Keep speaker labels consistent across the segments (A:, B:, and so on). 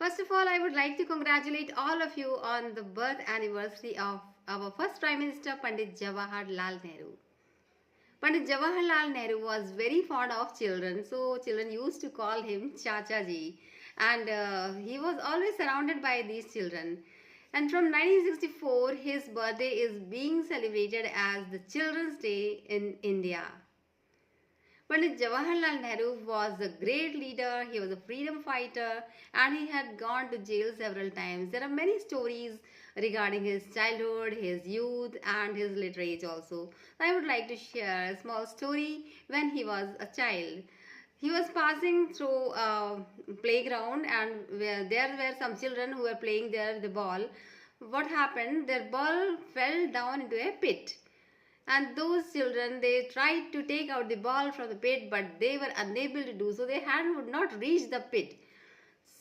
A: First of all, I would like to congratulate all of you on the birth anniversary of our first Prime Minister, Pandit Jawaharlal Nehru. Pandit Jawaharlal Nehru was very fond of children, so children used to call him Chacha Ji, and he was always surrounded by these children. And from 1964, his birthday is being celebrated as the Children's Day in India. Pandit Jawaharlal Nehru was a great leader, he was a freedom fighter, and he had gone to jail several times. There are many stories regarding his childhood, his youth, and his later age also. I would like to share a small story when he was a child. He was passing through a playground, and there were some children who were playing there with the ball. What happened? Their ball fell down into a pit. And those children, they tried to take out the ball from the pit, but they were unable to do so. Their hand would not reach the pit.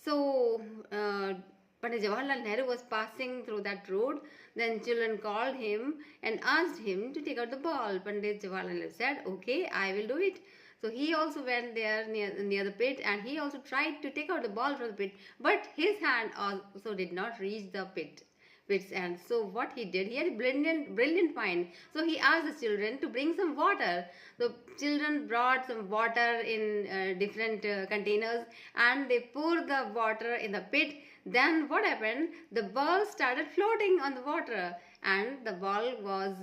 A: So Pandit Jawaharlal Nehru was passing through that road. Then children called him and asked him to take out the ball. Pandit Jawaharlal Nehru said, okay, I will do it. So he also went there near the pit, and he also tried to take out the ball from the pit, but his hand also did not reach the pit's end. So what he did, he had a brilliant mind. So he asked the children to bring some water. The children brought some water in different containers, and they poured the water in the pit. Then what happened? The ball started floating on the water, and the ball was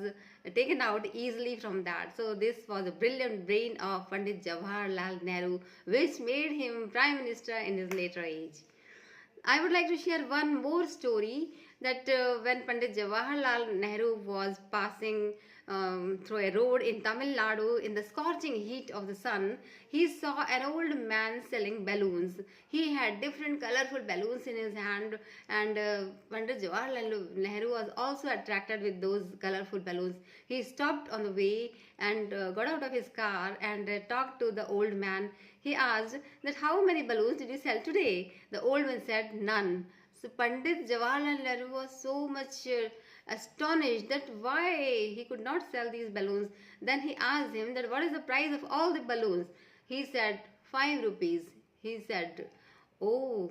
A: taken out easily from that. So this was a brilliant brain of Pandit Jawaharlal Nehru, which made him Prime Minister in his later age. I would like to share one more story, that when Pandit Jawaharlal Nehru was passing through a road in Tamil Nadu in the scorching heat of the sun, he saw an old man selling balloons. He had different colorful balloons in his hand, and Pandit Jawaharlal Nehru was also attracted with those colorful balloons. He stopped on the way and got out of his car and talked to the old man. He asked that how many balloons did you sell today? The old man said none. So Pandit Jawaharlal Nehru was so much astonished that why he could not sell these balloons. Then he asked him that what is the price of all the balloons? He said 5 rupees. He said, oh,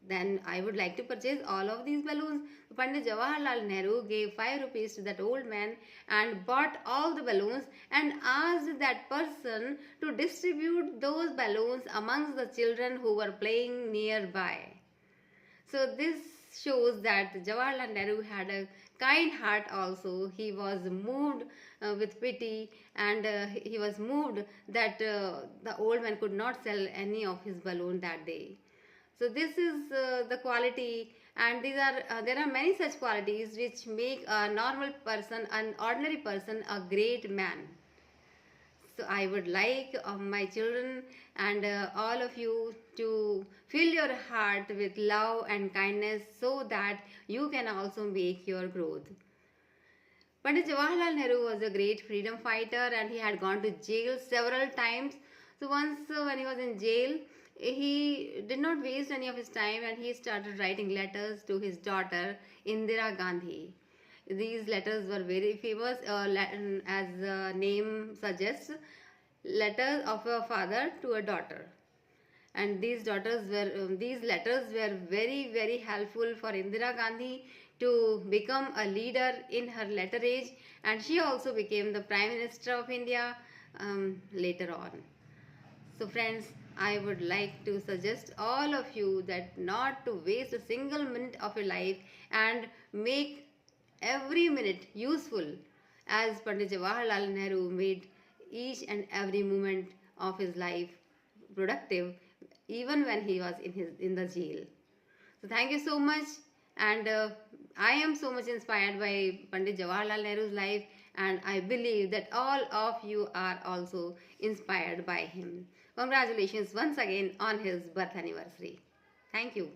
A: then I would like to purchase all of these balloons. Pandit Jawaharlal Nehru gave 5 rupees to that old man and bought all the balloons and asked that person to distribute those balloons amongst the children who were playing nearby. So this shows that Jawaharlal Nehru had a kind heart also. He was moved with pity, and he was moved that the old man could not sell any of his balloon that day. So this is the quality, and there are many such qualities which make a normal person, an ordinary person, a great man. So I would like my children and all of you to fill your heart with love and kindness, so that you can also make your growth. Pandit Jawaharlal Nehru was a great freedom fighter, and he had gone to jail several times. So once when he was in jail, he did not waste any of his time, and he started writing letters to his daughter Indira Gandhi. These letters were very famous, as the name suggests, letters of a father to a daughter. And these letters were very helpful for Indira Gandhi to become a leader in her later age, and she also became the Prime Minister of India later on. So friends, I would like to suggest all of you that not to waste a single minute of your life, and make every minute useful, as Pandit Jawaharlal Nehru made each and every moment of his life productive, even when he was in the jail. So thank you so much, and I am so much inspired by Pandit Jawaharlal Nehru's life, and I believe that all of you are also inspired by him. Congratulations once again on his birth anniversary. Thank you.